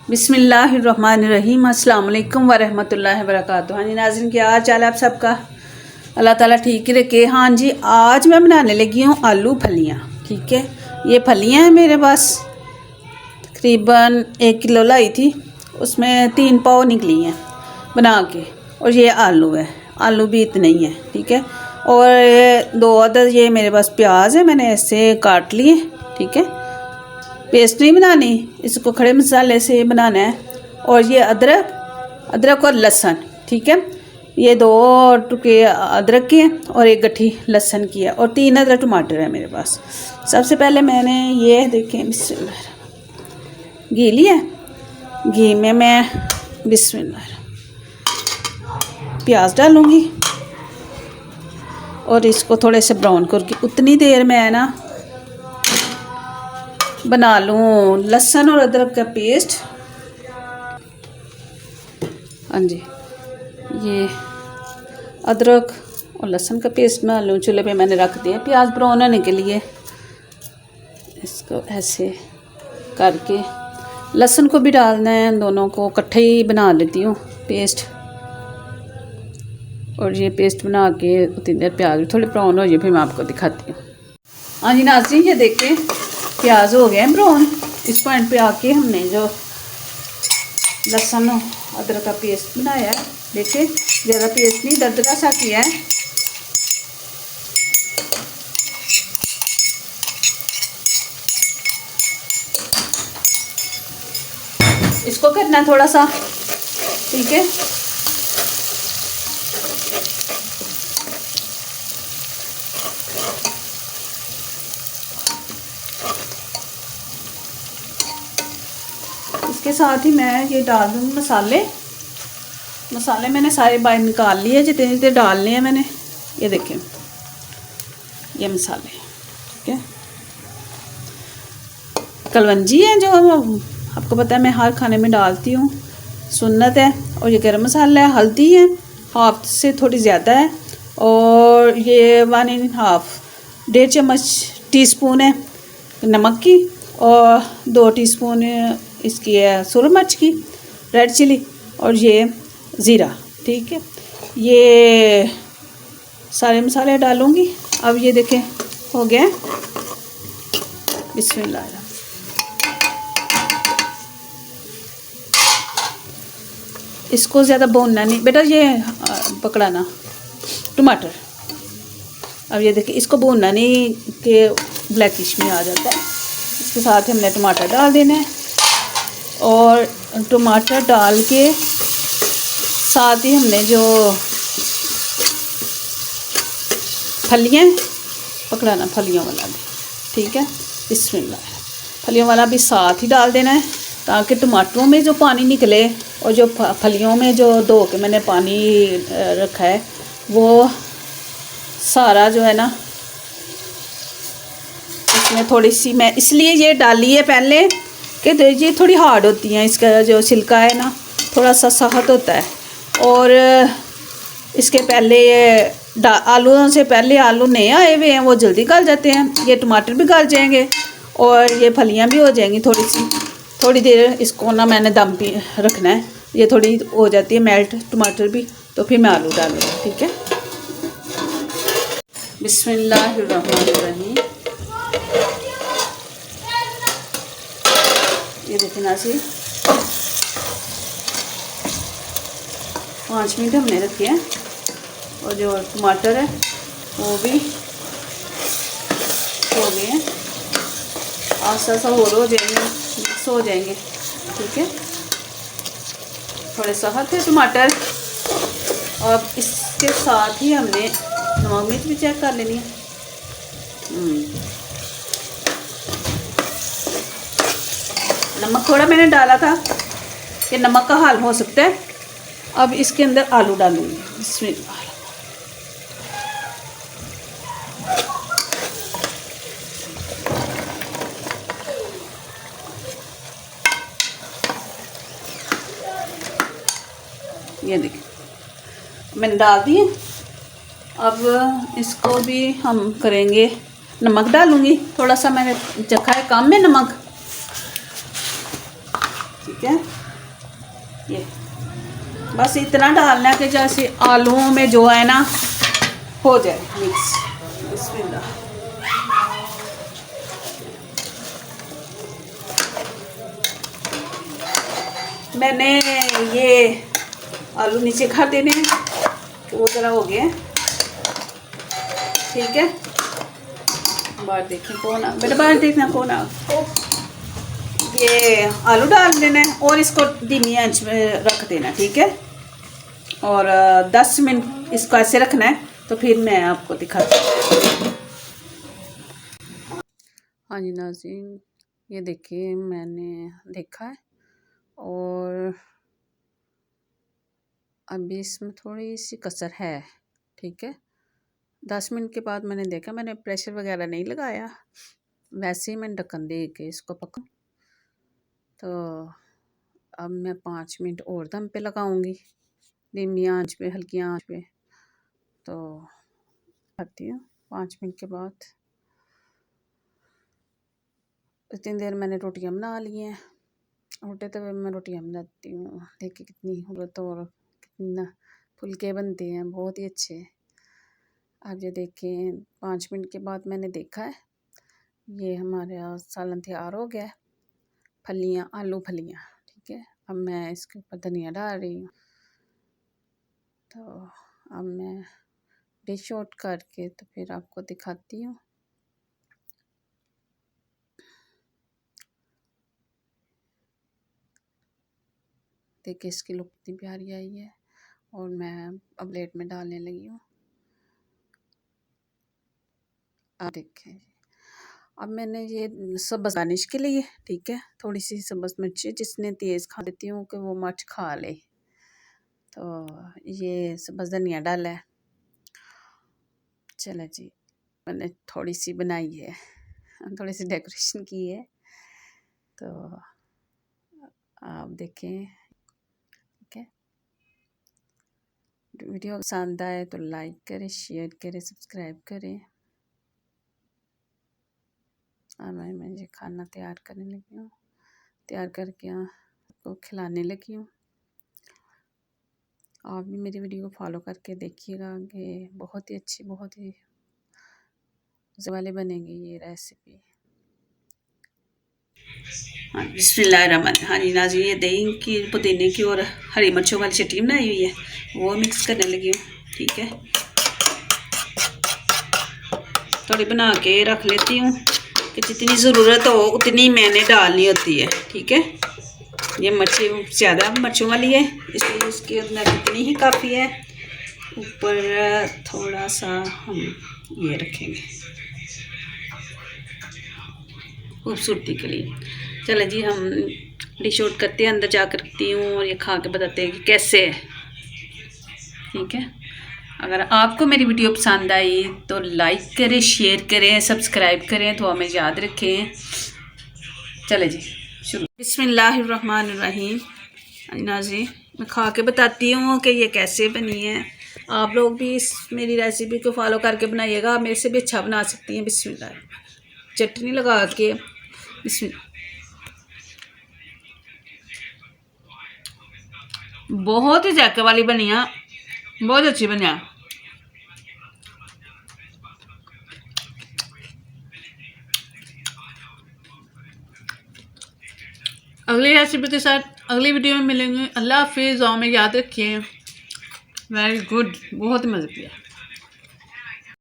बिस्मिल्लाहिर्रहमानिर्रहीम। अस्सलाम वालेकुम वरहमतुल्लाहि वबरकातुहू। हाँ जी नाज़रीन, क्या हाल चाल है आप सबका? अल्लाह ताला ठीक ही रखे। हाँ जी, आज मैं बनाने लगी हूँ आलू फलियाँ। ठीक है, ये फलियाँ हैं मेरे पास, तकरीबन 1 किलो लाई थी, उसमें 3 पाव निकली हैं बना के। और ये आलू है, आलू भी इतने ही हैं। ठीक है, और 2 अदद ये मेरे पास प्याज है, मैंने ऐसे काट लिए। ठीक है, पेस्ट नहीं बनानी, इसको खड़े मसाले से बनाना है। और ये अदरक और लहसुन। ठीक है, ये 2 टुकड़े अदरक के हैं और 1 गट्ठी लहसुन की है और 3 अदरक टमाटर है मेरे पास। सबसे पहले मैंने ये देखें, बिस्मिल्लाह, घी लिया। घी में मैं बिस्मिल्लाह प्याज डालूँगी और इसको थोड़े से ब्राउन करके उतनी देर में है ना बना लूँ लहसुन और अदरक का पेस्ट। हाँ जी, ये अदरक और लहसुन का पेस्ट बना लूँ। चूल्हे पे मैंने रख दिया प्याज ब्राउन होने के लिए। इसको ऐसे करके लहसुन को भी डालना है, दोनों को इकट्ठे ही बना लेती हूँ पेस्ट। और ये पेस्ट बना के उतनी देर प्याज भी थोड़े ब्राउन हो जाए, फिर मैं आपको दिखाती हूँ। हाँ जी नाज़रीन, ये देखें प्याज हो गए ब्राउन। इस पॉइंट पे आके हमने जो लहसुन अदरक का पेस्ट बनाया है, देखिए ज़्यादा पेस्ट नहीं, दरदरा सा किया है। इसको करना है थोड़ा सा, ठीक है। इसके साथ ही मैं ये डाल दूँगी मसाले मैंने सारे बाहर निकाल लिए, जितने जितने डालने हैं मैंने। ये देखें ये मसाले, ठीक है। कलवंजी है जो आपको पता है मैं हर खाने में डालती हूँ, सुन्नत है। और ये गरम मसाला है, हल्दी है हाफ से थोड़ी ज़्यादा है, और ये 1.5 चम्मच टीस्पून है नमक की, और 2 टीस्पून इसकी है सुरख मिर्च की, रेड चिली, और ये ज़ीरा। ठीक है, ये सारे मसाले डालूँगी। अब ये देखें हो गया, बिस्मिल्लाह। इसको ज़्यादा भूनना नहीं बेटा, ये पकड़ाना टमाटर। अब ये देखिए इसको भूनना नहीं कि ब्लैकिश में आ जाता है। इसके साथ हमने टमाटर डाल देना है, और टमाटर डाल के साथ ही हमने जो फलियाँ पकड़ाना, फलियों वाला भी, ठीक है। बिस्मिल्लाह, फलियों वाला भी साथ ही डाल देना है, ताकि टमाटरों में जो पानी निकले और जो फलियों में जो धो के मैंने पानी रखा है वो सारा जो है ना, इसमें थोड़ी सी मैं इसलिए ये डाली है पहले कि ये थोड़ी हार्ड होती हैं, इसका जो छिलका है ना थोड़ा सा सख्त होता है। और इसके पहले ये आलूओं से पहले आलू नए आए हुए हैं, वो जल्दी गल जाते हैं। ये टमाटर भी गल जाएंगे और ये फलियां भी हो जाएंगी। थोड़ी देर इसको ना मैंने दम पे रखना है, ये थोड़ी हो जाती है मेल्ट टमाटर भी, तो फिर मैं आलू डालूँगी। ठीक है, बिस्मिल्लाहिर्रहमानिर्रहीम। ये देखिए नाज़रीन, 5 मिनट हमने रखे हैं, और जो टमाटर है वो भी हो गए हैं, आस्ता आस्ता हो जाएंगे, मिक्स हो जाएंगे। ठीक है, थोड़े सख्त है टमाटर। और इसके साथ ही हमने नमक मिर्च भी चेक कर लेनी है। नमक थोड़ा मैंने डाला था कि नमक का हाल हो सकता है। अब इसके अंदर आलू डालूंगी, बिस्मिल्लाह। ये देखिए मैंने डाल दिए। अब इसको भी हम करेंगे, नमक डालूंगी थोड़ा सा, मैंने चखा है कम में नमक। ठीक है। ये बस इतना डालना है कि जैसे आलूओं में जो है ना हो जाए मिक्स। बिस्मिल्लाह। मैंने ये आलू नीचे खा देने हैं, वो ज़रा हो गए, ठीक है। बाहर देखें कौन आ, मेरे बाहर देखना कौन आ। ये आलू डाल देना है और इसको धीमी आंच में रख देना, ठीक है। और 10 मिनट इसको ऐसे रखना है, तो फिर मैं आपको दिखाती हूँ। हाँ जी नाज़रीन, ये देखिए मैंने देखा है और अभी इसमें थोड़ी सी कसर है, ठीक है। 10 मिनट के बाद मैंने देखा, मैंने प्रेशर वगैरह नहीं लगाया, वैसे ही मैंने ढक्कन दे के इसको पका। तो अब मैं 5 मिनट और दम पे लगाऊंगी, धीमी आंच पे, हल्की आंच पे। तो आती हूँ 5 मिनट के बाद। इतनी देर मैंने रोटियां बना ली हैं, उल्टे तवे में रोटियां बनाती हूँ। देखिए कितनी खूबसूरत और कितना फुलके बनते हैं, बहुत ही अच्छे। अब ये देखें 5 मिनट के बाद मैंने देखा है, ये हमारा सालन तैयार हो गया है। फलियाँ, आलू फलियाँ, ठीक है। अब मैं इसके ऊपर धनिया डाल रही हूँ। तो अब मैं डिश आउट करके तो फिर आपको दिखाती हूँ। देखिए इसकी लुक कितनी प्यारी आई है और मैं अब प्लेट में डालने लगी हूँ। अब देखें, अब मैंने ये सब्ज़ गार्निश के लिए, ठीक है, थोड़ी सी सब्ज़ मिर्ची, जिसने तेज़ खा लेती हूँ कि वो मिर्च खा ले, तो ये सब्ज़ धनिया डाला है। चलो जी, मैंने थोड़ी सी बनाई है, थोड़ी सी डेकोरेशन की है। तो आप देखें, ठीक है। वीडियो पसंद आए तो लाइक करें, शेयर करें, सब्सक्राइब करें। और मैं ये खाना तैयार करने लगी हूँ, तैयार करके आपको खिलाने लगी हूँ। आप भी मेरी वीडियो को फॉलो करके देखिएगा कि बहुत ही अच्छी, बहुत ही वाले बनेगी ये रेसिपी। हाँ बिस्मिल्लाहिर्रहमानिर्रहीम। हाँ जी नाज़रीन, ये दही की, पुदीने की और हरी मिर्चों वाली चटनी बनाई हुई है, वो मिक्स करने लगी हूँ, ठीक है। थोड़ी बना के रख लेती हूँ कि जितनी ज़रूरत हो उतनी मैंने डालनी होती है, ठीक है। ये मिर्ची ज़्यादा मिर्चों वाली है, इसलिए इसके अंदर इतनी ही काफ़ी है। ऊपर थोड़ा सा हम ये रखेंगे खूबसूरती के लिए। चलो जी, हम डिश आउट करते हैं, अंदर जाकर रखती हूँ और ये खा के बताते हैं कि कैसे है, ठीक है। अगर आपको मेरी वीडियो पसंद आई तो लाइक करें, शेयर करें, सब्सक्राइब करें, तो हमें याद रखें। चले जी शुरू। बिस्मिल्लाहिर्रहमानिर्रहीम। नाज़रीन, मैं खा के बताती हूँ कि ये कैसे बनी है। आप लोग भी इस मेरी रेसिपी को फॉलो करके बनाइएगा, मेरे से भी अच्छा बना सकती हैं। बिस्मिल्लाह, चटनी लगा के, बिस्मिल्लाह। बहुत ही जायके वाली बनी है, बहुत अच्छी बनी है। अगली रेसिपी के साथ अगली वीडियो में मिलेंगे। अल्लाह हाफिज़। में याद रखिए, वेरी गुड, बहुत मज़े की है।